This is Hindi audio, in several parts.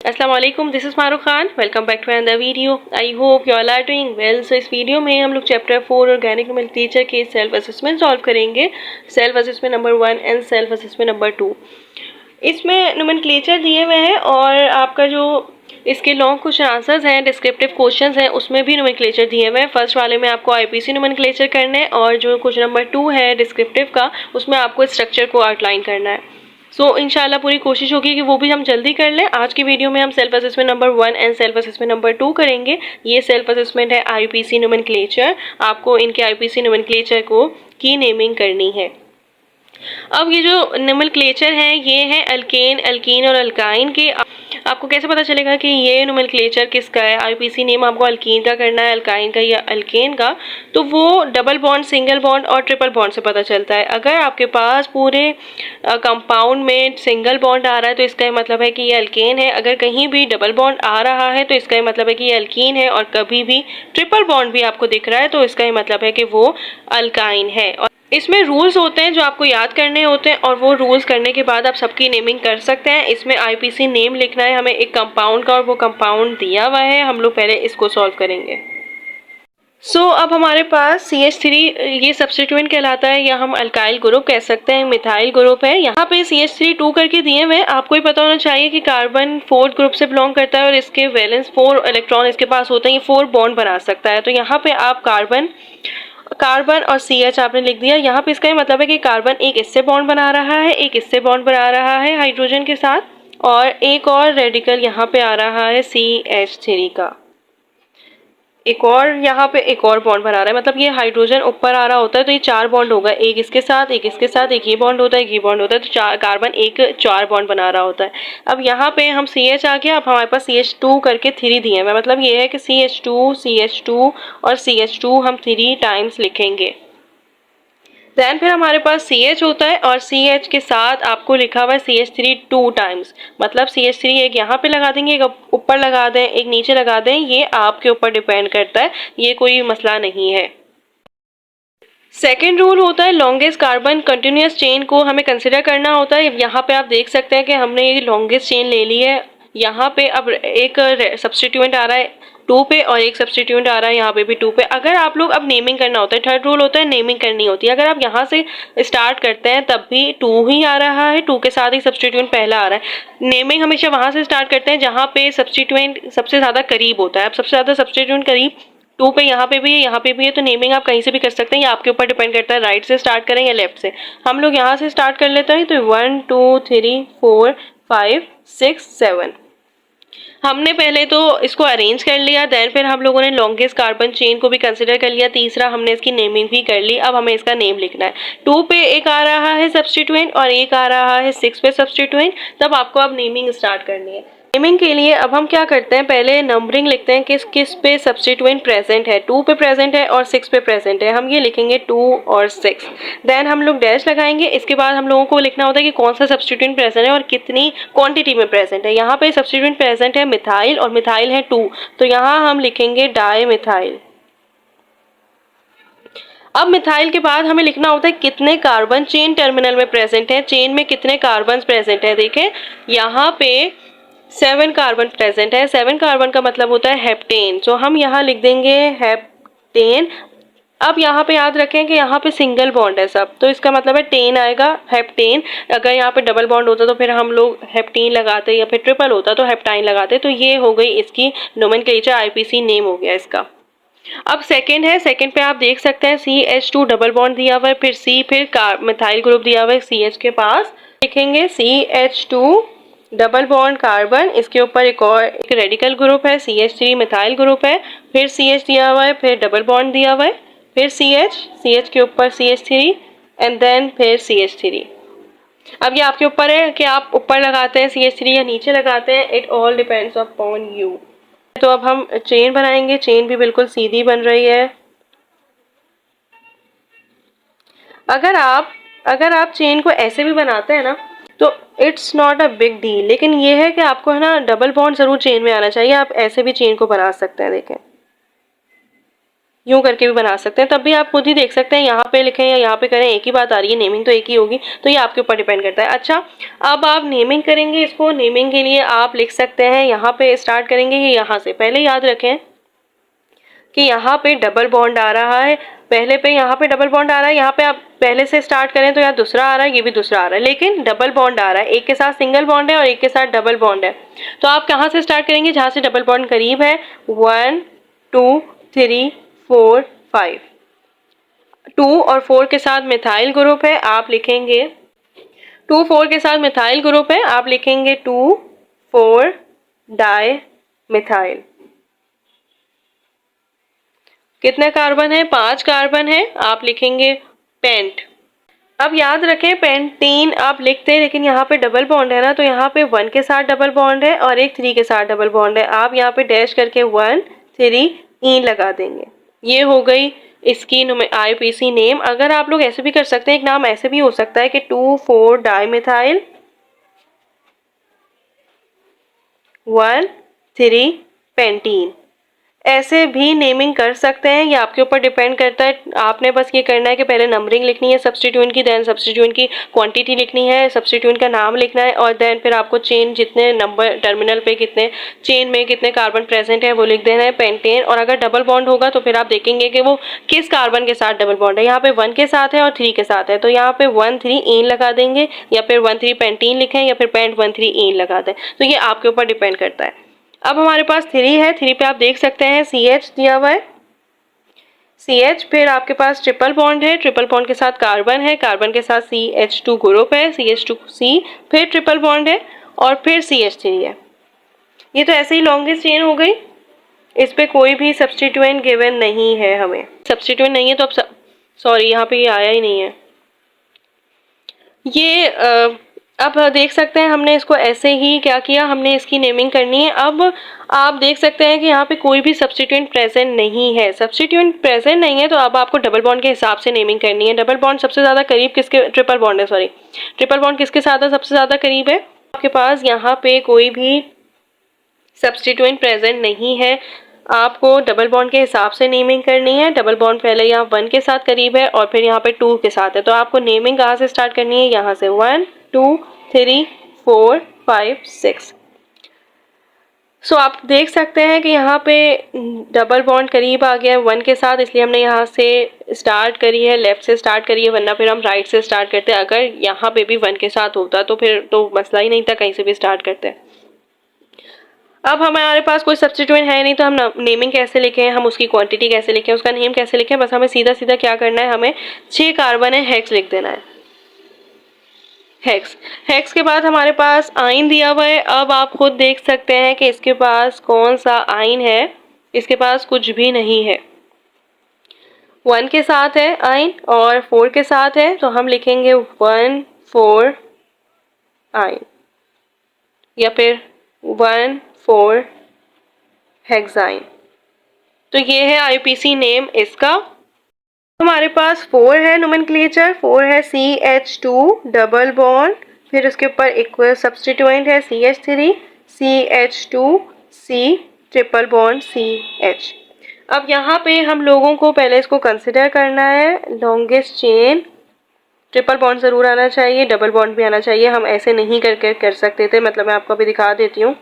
अस्सलाम वालेकुम, this is Marukh Khan. Welcome back to another video. I hope you all are doing well. So इस वीडियो में हम लोग चैप्टर 4 ऑर्गेनिक नोमेनक्लेचर के सेल्फ असेसमेंट सॉल्व करेंगे। Self assessment number 1 and self assessment number 2। इसमें नोमेनक्लेचर दिए हुए हैं और आपका जो इसके लॉन्ग क्वेश्चन आंसर्स हैं, डिस्क्रिप्टिव क्वेश्चंस हैं, उसमें भी नोमेनक्लेचर दिए हुए हैं। फर्स्ट वाले में आपको आईपीसी नोमेनक्लेचर करना है और जो क्वेश्चन नंबर 2 है डिस्क्रिप्टिव का, उसमें आपको स्ट्रक्चर को आउटलाइन करना है। इंशाल्लाह पूरी कोशिश होगी कि वो भी हम जल्दी कर लें। आज की वीडियो में हम self assessment number 1 and self assessment number 2 करेंगे। ये सेल्फ असेसमेंट है आईपीसी नोमेनक्लेचर। आपको इनके आईपीसी नोमेनक्लेचर को की नेमिंग करनी है। अब ये जो नोमेनक्लेचर है ये है अल्केन, अल्कीन और अल्काइन के। आपको कैसे पता चलेगा कि ये नोमेनक्लेचर किसका है? आईपीसी नेम आपको अल्कीन का करना है, अल्काइन का या अल्केन का, तो वो डबल बॉन्ड, सिंगल बॉन्ड और ट्रिपल बॉन्ड से पता चलता है। अगर आपके पास पूरे कंपाउंड में सिंगल बॉन्ड आ रहा है तो इसका मतलब है कि ये अल्केन है। अगर कहीं भी डबल बॉन्ड आ रहा है तो इसका मतलब है कि ये अल्कीन है, और कभी भी ट्रिपल बॉन्ड भी आपको दिख रहा है तो इसका मतलब है कि वो अल्काइन है। और इसमें रूल्स होते हैं जो आपको याद करने होते हैं, और वो रूल्स करने के बाद आप सबकी नेमिंग कर सकते हैं। इसमें आईपीसी नेम लिखना है हमें एक कंपाउंड का, और वो कंपाउंड दिया हुआ है। हम लोग पहले इसको सॉल्व करेंगे। अब हमारे पास CH3 ये सब्स्टिट्यूएंट कहलाता है, या हम अल्काइल ग्रुप कह सकते हैं, मिथाइल ग्रुप है। यहाँ पे CH3 2 करके दिए हुए हैं। आपको ही पता होना चाहिए कि कार्बन 4th ग्रुप से बिलोंग करता है और इसके वैलेंस 4 इलेक्ट्रॉन इसके पास होते हैं। ये 4 बॉन्ड बना सकता है। तो यहाँ पे आप कार्बन और CH आपने लिख दिया। यहाँ पे इसका मतलब है कि कार्बन एक इससे बॉन्ड बना रहा है, एक इससे बॉन्ड बना रहा है हाइड्रोजन के साथ, और एक और रेडिकल यहाँ पे आ रहा है CH3 का। एक और यहाँ पे एक और बॉन्ड बना रहा है, मतलब ये हाइड्रोजन ऊपर आ रहा होता है तो ये 4 बॉन्ड होगा, एक इसके साथ, एक इसके साथ, एक ये बॉन्ड होता है, एक ये बॉन्ड होता है, तो कार्बन एक 4 बॉन्ड बना रहा होता है। अब यहाँ पे हम CH आ गया। अब हमारे पास CH2 करके 3 दिए हैं, मतलब ये है कि CH2 और CH2 हम 3 टाइम्स लिखेंगे। देन फिर हमारे पास CH होता है, और CH के साथ आपको लिखा हुआ है CH3 2 टाइम्स, मतलब CH3 एक यहाँ पे लगा देंगे, एक ऊपर लगा दें, एक नीचे लगा दें, ये आपके ऊपर डिपेंड करता है, ये कोई मसला नहीं है। सेकेंड रूल होता है लॉन्गेस्ट कार्बन कंटिन्यूस चेन को हमें कंसिडर करना होता है। यहाँ पे आप देख सकते हैं कि हमने ये लॉन्गेस्ट चेन ले ली है। यहाँ पे अब एक सब्स्टिट्यूएंट आ रहा है 2 पे, और एक सब्स्टिट्यूएंट आ रहा है यहाँ पे भी 2 पे। अगर आप लोग अब नेमिंग करना होता है, थर्ड रूल होता है नेमिंग करनी होती है। अगर आप यहाँ से स्टार्ट करते हैं तब भी 2 ही आ रहा है, 2 के साथ ही सब्स्टिट्यूएंट पहला आ रहा है। नेमिंग हमेशा वहाँ से स्टार्ट करते हैं जहाँ पे सब्स्टिट्यूएंट सबसे ज़्यादा करीब होता है। अब सबसे ज़्यादा सब्स्टिट्यूएंट करीब 2 पे यहाँ पे भी है, यहाँ पे भी है, तो नेमिंग आप कहीं से भी कर सकते हैं, ये आपके ऊपर डिपेंड करता है राइट से स्टार्ट करें या लेफ्ट से। हम लोग यहाँ से स्टार्ट कर लेते हैं, तो 1 2 3 4 5 6 7 हमने पहले तो इसको अरेंज कर लिया। देन फिर हम लोगों ने लॉन्गेस्ट कार्बन चेन को भी कंसिडर कर लिया। तीसरा हमने इसकी नेमिंग भी कर ली। अब हमें इसका नेम लिखना है। 2 पे एक आ रहा है सब्स्टिट्यूएंट और एक आ रहा है 6 पे सब्स्टिट्यूएंट, तब आपको अब नेमिंग स्टार्ट करनी है। नेमिंग के लिए अब हम क्या करते हैं, पहले नंबरिंग लिखते हैं किस किस पे सब्स्टिट्यूएंट प्रेजेंट है। 2 पे प्रेजेंट है और 6 पे प्रेजेंट है, हम ये लिखेंगे 2 और 6। देन हम लोग डैश लगाएंगे। इसके बाद हम लोगों को लिखना होता है कि कौन सा सब्स्टिट्यूएंट प्रेजेंट है और कितनी क्वांटिटी में प्रेजेंट है। यहाँ पे सब्स्टिट्यूएंट प्रेजेंट है मिथाइल, और मिथाइल है 2, तो यहाँ हम लिखेंगे डाई मिथाइल। अब मिथाइल के बाद हमें लिखना होता है कितने कार्बन चेन टर्मिनल में प्रेजेंट है, चेन में कितने कार्बन प्रेजेंट है। देखें यहाँ पे 7 कार्बन प्रेजेंट है। 7 कार्बन का मतलब होता है हेप्टेन, तो हम यहाँ लिख देंगे हेप्टेन। अब यहाँ पे याद रखें कि यहाँ पे सिंगल बॉन्ड है सब, तो इसका मतलब है टेन आएगा, हेप्टेन। अगर यहाँ पे डबल बॉन्ड होता तो फिर हम लोग हेप्टीन लगाते, या फिर ट्रिपल होता तो हेप्टाइन लगाते। तो ये हो गई इसकी नोमेनक्लेचर, आईपीसी नेम हो गया इसका। अब सेकंड है, सेकंड पे आप देख सकते हैं CH2 डबल बॉन्ड दिया हुआ है, फिर C, फिर मिथाइल ग्रुप दिया हुआ है CH के पास, लिखेंगे CH2 डबल बॉन्ड कार्बन, इसके ऊपर एक और एक रेडिकल ग्रुप है CH3 मिथाइल ग्रुप है, फिर CH दिया हुआ है, फिर डबल बॉन्ड दिया हुआ है, फिर CH के ऊपर CH3 एंड देन फिर CH3। अब ये आपके ऊपर है कि आप ऊपर लगाते हैं CH3 या नीचे लगाते हैं, it all depends upon you. तो अब हम चेन बनाएंगे, चेन भी बिल्कुल सीधी बन रही है। अगर आप चेन को ऐसे भी बनाते हैं ना तो it's not a big deal, लेकिन ये है कि आपको है ना डबल बॉन्ड जरूर चेन में आना चाहिए। आप ऐसे भी चेन को बना सकते हैं, देखें। यूं करके भी बना सकते हैं, तब भी आप खुद ही देख सकते हैं, यहाँ पे लिखें या यहाँ पे करें एक ही बात आ रही है, नेमिंग तो एक ही होगी, तो ये आपके ऊपर डिपेंड करता है। अच्छा, अब आप नेमिंग करेंगे इसको। नेमिंग के लिए आप लिख सकते हैं, यहाँ पे स्टार्ट करेंगे ये यहाँ से। पहले याद रखें कि यहाँ पे डबल बॉन्ड आ रहा है, पहले पे यहाँ पे डबल बॉन्ड आ रहा है, यहाँ पे आप पहले से स्टार्ट करें तो यहाँ दूसरा आ रहा है, ये भी दूसरा आ रहा है, लेकिन डबल बॉन्ड आ रहा है। एक के साथ सिंगल बॉन्ड है और एक के साथ डबल बॉन्ड है। तो आप कहाँ से स्टार्ट करेंगे? जहाँ से डबल बॉन्ड करीब है। 1 2 3 4 5। 2 और 4 के साथ मिथाइल ग्रुप है, आप लिखेंगे 2 4 के साथ मिथाइल ग्रुप है, आप लिखेंगे 2 4 डाई मिथाइल। कितने कार्बन है? 5 कार्बन है, आप लिखेंगे पेंट। अब याद रखें पेंटीन आप लिखते हैं, लेकिन यहाँ पे डबल बॉन्ड है ना, तो यहाँ पे 1 के साथ डबल बॉन्ड है और एक 3 के साथ डबल बॉन्ड है। आप यहाँ पे डैश करके 1 3 ई लगा देंगे। ये हो गई इसकी IUPAC नेम। अगर आप लोग ऐसे भी कर सकते हैं, एक नाम ऐसे भी हो सकता है कि 2 4 डाई मिथाइल 1 3 पेंटीन। ऐसे भी नेमिंग कर सकते हैं, ये आपके ऊपर डिपेंड करता है। आपने बस ये करना है कि पहले नंबरिंग लिखनी है सब्स्टिट्यूएंट की, देन सब्स्टिट्यूएंट की क्वांटिटी लिखनी है, सब्स्टिट्यूएंट का नाम लिखना है, और देन फिर आपको चेन जितने नंबर टर्मिनल पे कितने चेन में कितने कार्बन प्रेजेंट है वो लिख देना है, पेंटेन। और अगर डबल बॉन्ड होगा तो फिर आप देखेंगे कि वो किस कार्बन के साथ डबल बॉन्ड है। यहाँ पे 1 के साथ है और 3 के साथ है, तो यहाँ पे 1 3 ईन लगा देंगे, या फिर 1 3 पेंटीन लिखें, या फिर पेंट 1 3 ईन लगा दें। तो ये आपके ऊपर डिपेंड करता है। अब हमारे पास 3 है, 3 पे आप देख सकते हैं CH दिया हुआ है, CH। फिर आपके पास ट्रिपल बॉन्ड है, ट्रिपल बॉन्ड के साथ कार्बन है, कार्बन के साथ CH2 ग्रुप है, CH2C। फिर ट्रिपल बॉन्ड है और फिर CH3 है। ये तो ऐसे ही लॉन्गेस्ट चेन हो गई, इस पे कोई भी सब्स्टिट्यूएंट गिवन नहीं है। हमें सब्स्टिट्यूएंट नहीं है तो अब सॉरी यहाँ पे ये आया ही नहीं है। ये अब देख सकते हैं हमने इसको ऐसे ही क्या किया, हमने इसकी नेमिंग करनी है। अब आप देख सकते हैं कि यहाँ पे कोई भी सब्स्टिट्यूएंट प्रेजेंट नहीं है। सब्स्टिट्यूएंट प्रेजेंट नहीं है तो अब आपको डबल बॉन्ड के हिसाब से नेमिंग करनी है। डबल बॉन्ड सबसे ज़्यादा करीब किसके? ट्रिपल बॉन्ड है, सॉरी ट्रिपल बॉन्ड किसके साथ है? सबसे ज़्यादा करीब है। आपके पास यहाँ पे कोई भी सब्स्टिट्यूएंट प्रेजेंट नहीं है, आपको डबल बॉन्ड के हिसाब से नेमिंग करनी है। डबल बॉन्ड पहले यहाँ 1 के साथ करीब है और फिर यहाँ पे 2 के साथ है, तो आपको नेमिंग कहाँ से स्टार्ट करनी है? यहाँ से 1 2 3 4 5 6। सो आप देख सकते हैं कि यहाँ पे डबल बॉन्ड करीब आ गया है 1 के साथ, इसलिए हमने यहाँ से स्टार्ट करी है, लेफ्ट से स्टार्ट करी है, वरना फिर हम राइट से स्टार्ट करते हैं। अगर यहाँ पे भी 1 के साथ होता तो फिर तो मसला ही नहीं था, कहीं से भी स्टार्ट करते हैं। अब हमारे पास कोई सब्स्टिट्यूएंट है नहीं, तो हम नेमिंग कैसे लिखें, हम उसकी क्वांटिटी कैसे लिखें, उसका नेम कैसे लिखें? बस हमें सीधा सीधा क्या करना है, हमें 6 कार्बन है, हेक्स लिख देना है। हेक्स, हेक्स के बाद हमारे पास आइन दिया हुआ है। अब आप खुद देख सकते हैं कि इसके पास कौन सा आइन है, इसके पास कुछ भी नहीं है। 1 के साथ है आइन और 4 के साथ है, तो हम लिखेंगे 1 4 आइन, या फिर 1 4 हेक्साइन। तो ये है IUPAC नेम इसका। हमारे पास 4 है नोमेनक्लेचर, 4 है CH2 डबल बॉन्ड, फिर उसके ऊपर इक्वल सब्स्टिट्यूएंट है CH3 CH2C triple bond CH। अब यहाँ पे हम लोगों को पहले इसको कंसिडर करना है। लॉन्गेस्ट चेन, ट्रिपल बॉन्ड ज़रूर आना चाहिए, डबल बॉन्ड भी आना चाहिए। हम ऐसे नहीं करके कर सकते थे, मतलब मैं आपको अभी दिखा देती हूँ।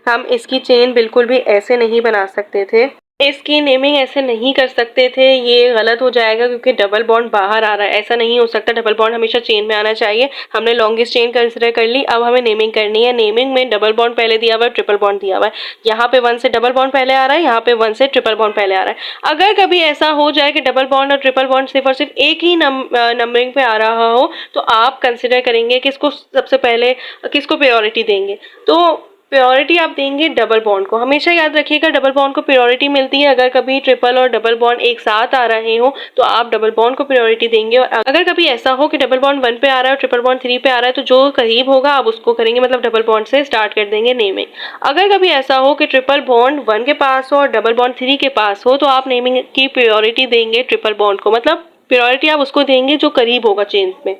हम इसकी चेन बिल्कुल भी ऐसे नहीं बना सकते थे, इसकी नेमिंग ऐसे नहीं कर सकते थे, ये गलत हो जाएगा क्योंकि डबल बॉन्ड बाहर आ रहा है, ऐसा नहीं हो सकता। डबल बॉन्ड हमेशा चेन में आना चाहिए। हमने लॉन्गेस्ट चेन कंसिडर कर ली, अब हमें नेमिंग करनी है। नेमिंग में डबल बॉन्ड पहले दिया हुआ है, ट्रिपल बॉन्ड दिया हुआ है। यहाँ पे 1 से डबल बॉन्ड पहले आ रहा है, यहाँ पे 1 से ट्रिपल बॉन्ड पहले आ रहा है। अगर कभी ऐसा हो जाए कि डबल बॉन्ड और ट्रिपल बॉन्ड सिर्फ और सिर्फ एक ही नंबरिंग पे आ रहा हो, तो आप कंसिडर करेंगे किसको सबसे पहले, किसको प्रायोरिटी देंगे। तो प्रायोरिटी आप देंगे डबल बॉन्ड को। हमेशा याद रखिएगा डबल बॉन्ड को प्रायोरिटी मिलती है। अगर कभी ट्रिपल और डबल बॉन्ड एक साथ आ रहे हो तो आप डबल बॉन्ड को प्रायोरिटी देंगे, और अगर कभी ऐसा हो कि डबल बॉन्ड 1 पे आ रहा है और ट्रिपल बॉन्ड 3 पे आ रहा है, तो जो करीब होगा आप उसको करेंगे, मतलब डबल बॉन्ड से स्टार्ट कर देंगे नेमिंग। अगर कभी ऐसा हो कि ट्रिपल बॉन्ड 1 के पास हो और डबल बॉन्ड 3 के पास हो, तो आप नेमिंग की प्रायोरिटी देंगे ट्रिपल बॉन्ड को, मतलब प्रायोरिटी आप उसको देंगे जो करीब होगा चेन में,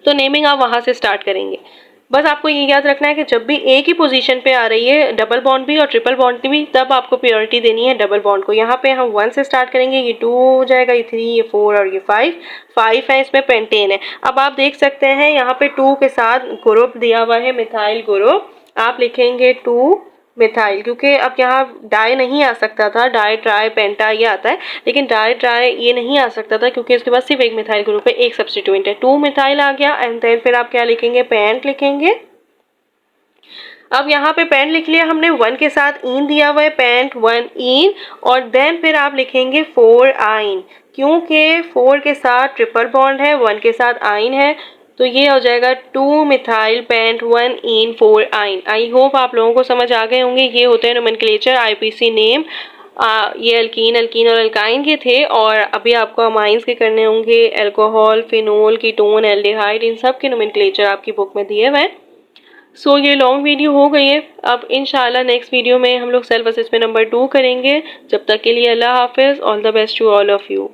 तो नेमिंग आप वहां से स्टार्ट करेंगे। बस आपको ये याद रखना है कि जब भी एक ही पोजीशन पे आ रही है डबल बॉन्ड भी और ट्रिपल बॉन्ड भी, तब आपको प्रायोरिटी देनी है डबल बॉन्ड को। यहाँ पे हम 1 से स्टार्ट करेंगे, ये 2 हो जाएगा, ये 3, ये 4 और ये 5 है, इसमें पेंटेन है। अब आप देख सकते हैं यहाँ पे 2 के साथ ग्रुप दिया हुआ है मिथाइल ग्रुप, आप लिखेंगे 2 मिथाइल, क्योंकि अब यहाँ डाई नहीं आ सकता था, डाई ट्राई पेंटा ये आता है, लेकिन डाई ट्राई ये नहीं आ सकता था क्योंकि इसके पास सिर्फ एक मिथाइल ग्रुप है, एक सब्स्टिट्यूएंट है। 2 मिथाइल आ गया एंड देन फिर आप क्या लिखेंगे, पेंट लिखेंगे। अब यहाँ पे पेंट लिख लिया हमने, 1 के साथ इन दिया हुआ है, पेंट 1 इन, और देन फिर आप लिखेंगे 4 आइन, क्योंकि 4 के साथ ट्रिपल बॉन्ड है, 1 के साथ आइन है, तो ये हो जाएगा 2 मिथाइल पेंट 1 इन 4 आइन। आई होप आप लोगों को समझ आ गए होंगे। ये होते हैं नोमेनक्लेचर, आईपीसी नेम। ये अल्कीन और अल्काइन के थे, और अभी आपको अमाइंस के करने होंगे, अल्कोहल, फिनोल, कीटोन, एल्डिहाइड, इन सब के नोमेनक्लेचर आपकी बुक में दिए हुए हैं। सो ये लॉन्ग वीडियो हो गई है। अब इंशाल्लाह नेक्स्ट वीडियो में हम लोग सेल्फ असेसमेंट नंबर 2 करेंगे। जब तक के लिए अल्लाह हाफिज़, all the best to all of you.